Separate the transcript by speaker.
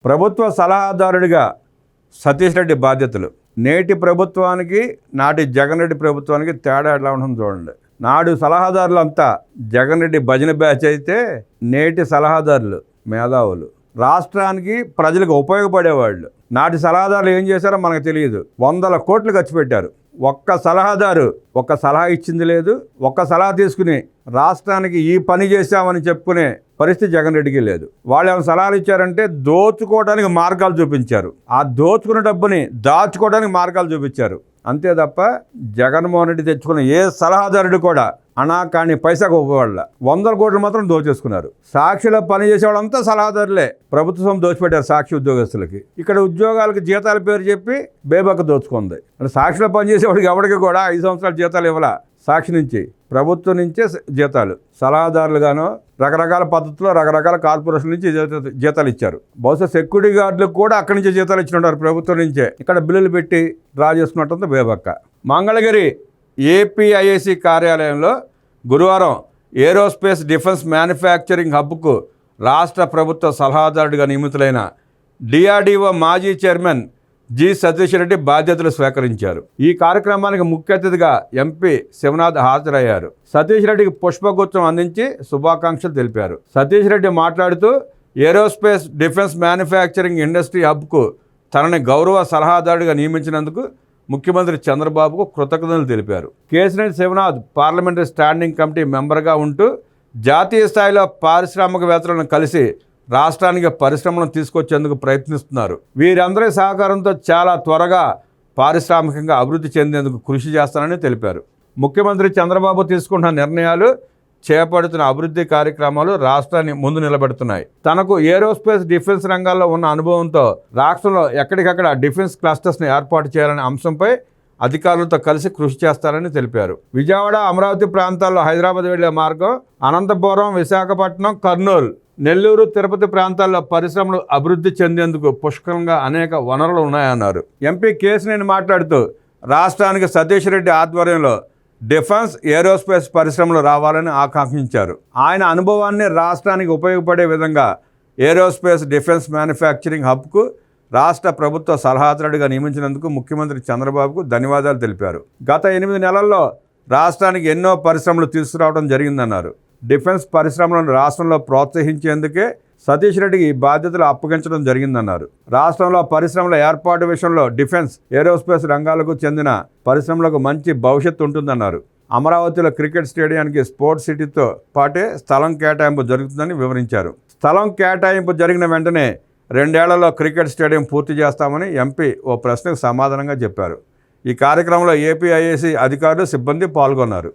Speaker 1: ప్రభుత్వ సలహాదారుడిగా సతీష్ రెడ్డి బాధ్యతలు. నేటి ప్రభుత్వానికి నాటి జగన్ రెడ్డి ప్రభుత్వానికి తేడా ఎట్లా ఉంటుంది చూడండి. నాడు సలహాదారులంతా జగన్ రెడ్డి భజన బ్యాచ్ అయితే నేటి సలహాదారులు మేధావులు, రాష్ట్రానికి ప్రజలకు ఉపయోగపడేవాళ్ళు. నాటి సలహాదారులు ఏం చేశారో మనకు తెలియదు. 100 కోట్లు ఖర్చు పెట్టారు. ఒక్క సలహాదారు ఒక్క సలహా ఇచ్చింది లేదు. ఒక్క సలహా తీసుకుని రాష్ట్రానికి ఈ పని చేశామని చెప్పుకునే పరిస్థితి జగన్ రెడ్డికి లేదు. వాళ్ళు ఏమైనా సలహాలు ఇచ్చారంటే దోచుకోవడానికి మార్గాలు చూపించారు. ఆ దోచుకున్న డబ్బుని దాచుకోవడానికి మార్గాలు చూపించారు. అంతే తప్ప జగన్మోహన్ రెడ్డి తెచ్చుకున్న ఏ సలహాదారుడు కూడా అనాకాని పైసాకు ఒప్పవాళ్ళ 100 కోట్లు మాత్రం దోచేసుకున్నారు. సాక్షిలో పనిచేసే వాళ్ళంతా సలహాదారులే. ప్రభుత్వం దోచిపెట్టారు సాక్షి ఉద్యోగస్తులకి. ఇక్కడ ఉద్యోగాలకు జీతాల పేరు చెప్పి బేబక్క దోచుకుంది. అంటే సాక్షిలో పనిచేసేవాడికి ఎవరికి కూడా 5 సంవత్సరాల జీతాలు ఇవ్వాల. సాక్షి నుంచి ప్రభుత్వం నుంచే జీతాలు. సలహాదారులుగాను రకరకాల పద్ధతుల్లో రకరకాల కార్పొరేషన్ నుంచి జీతాలు ఇచ్చారు. బహుశా సెక్యూరిటీ గార్డులకు కూడా అక్కడి నుంచే జీతాలు ఇచ్చినట్టారు ప్రభుత్వం నుంచే. ఇక్కడ బిల్లులు పెట్టి డ్రా చేసుకున్నట్టుంది బేబక్క. మంగళగిరి ఏపీఐఏసీ కార్యాలయంలో గురువారం ఏరోస్పేస్ డిఫెన్స్ మ్యానుఫ్యాక్చరింగ్ హబ్కు రాష్ట్ర ప్రభుత్వ సలహాదారుడిగా నియమితులైన డిఆర్డీఓ మాజీ చైర్మన్ జి సతీష్ రెడ్డి బాధ్యతలు స్వీకరించారు. ఈ కార్యక్రమానికి ముఖ్య అతిథిగా ఎంపీ శివనాథ్ హాజరయ్యారు. సతీష్ రెడ్డికి పుష్పగుచ్చం అందించి శుభాకాంక్షలు తెలిపారు. సతీష్ రెడ్డి మాట్లాడుతూ ఏరోస్పేస్ డిఫెన్స్ మ్యానుఫ్యాక్చరింగ్ ఇండస్ట్రీ హబ్కు తనని గౌరవ సలహాదారుడిగా నియమించినందుకు ముఖ్యమంత్రి చంద్రబాబుకు కృతజ్ఞతలు తెలిపారు. Kesineni Sivanath parliamentary standing committee మెంబర్గా ఉంటూ జాతీయ స్థాయిలో పారిశ్రామికవేత్తలను కలిసి రాష్ట్రానికి పరిశ్రమలను తీసుకొచ్చేందుకు ప్రయత్నిస్తున్నారు. వీరందరి సహకారంతో చాలా త్వరగా పారిశ్రామికంగా అభివృద్ధి చెందేందుకు కృషి చేస్తానని తెలిపారు. ముఖ్యమంత్రి చంద్రబాబు తీసుకుంటున్న నిర్ణయాలు, చేపడుతున్న అభివృద్ధి కార్యక్రమాలు రాష్ట్రాన్ని ముందు నిలబెడుతున్నాయి. తనకు ఏరోస్పేస్ డిఫెన్స్ రంగాల్లో ఉన్న అనుభవంతో రాష్ట్రంలో ఎక్కడికక్కడ డిఫెన్స్ క్లస్టర్స్ని ఏర్పాటు చేయాలనే అంశంపై అధికారులతో కలిసి కృషి చేస్తారని తెలిపారు. విజయవాడ, అమరావతి ప్రాంతాల్లో హైదరాబాద్ వెళ్లే మార్గం, అనంతపురం, విశాఖపట్నం, కర్నూలు, నెల్లూరు, తిరుపతి ప్రాంతాల్లో పరిశ్రమలు అభివృద్ధి చెందేందుకు పుష్కలంగా అనేక వనరులు ఉన్నాయన్నారు. ఎంపీ కేసినేని మాట్లాడుతూ రాష్ట్రానికి సతీష్ రెడ్డి ఆధ్వర్యంలో డిఫెన్స్, ఏరోస్పేస్ పరిశ్రమలు రావాలని ఆకాంక్షించారు. ఆయన అనుభవాన్ని రాష్ట్రానికి ఉపయోగపడే విధంగా ఏరోస్పేస్ డిఫెన్స్ మ్యానుఫ్యాక్చరింగ్ హబ్కు రాష్ట్ర ప్రభుత్వ సలహాదారుడిగా నియమించినందుకు ముఖ్యమంత్రి చంద్రబాబుకు ధన్యవాదాలు తెలిపారు. గత 8 నెలల్లో రాష్ట్రానికి ఎన్నో పరిశ్రమలు తీసుకురావడం జరిగిందన్నారు. డిఫెన్స్ పరిశ్రమలను రాష్ట్రంలో ప్రోత్సహించేందుకే సతీష్ రెడ్డికి ఈ బాధ్యతలు అప్పగించడం జరిగిందన్నారు. రాష్ట్రంలో పరిశ్రమల ఏర్పాటు విషయంలో డిఫెన్స్, ఏరోస్పేస్ రంగాలకు చెందిన పరిశ్రమలకు మంచి భవిష్యత్తు ఉంటుందన్నారు. అమరావతిలో క్రికెట్ స్టేడియానికి స్పోర్ట్స్ సిటీతో పాటే స్థలం కేటాయింపు జరుగుతుందని వివరించారు. స్థలం కేటాయింపు జరిగిన వెంటనే 2 ఏళ్లలో క్రికెట్ స్టేడియం పూర్తి చేస్తామని ఎంపీ ఓ ప్రశ్నకు సమాధానంగా చెప్పారు. ఈ కార్యక్రమంలో ఏపీఐఏసీ అధికారులు, సిబ్బంది పాల్గొన్నారు.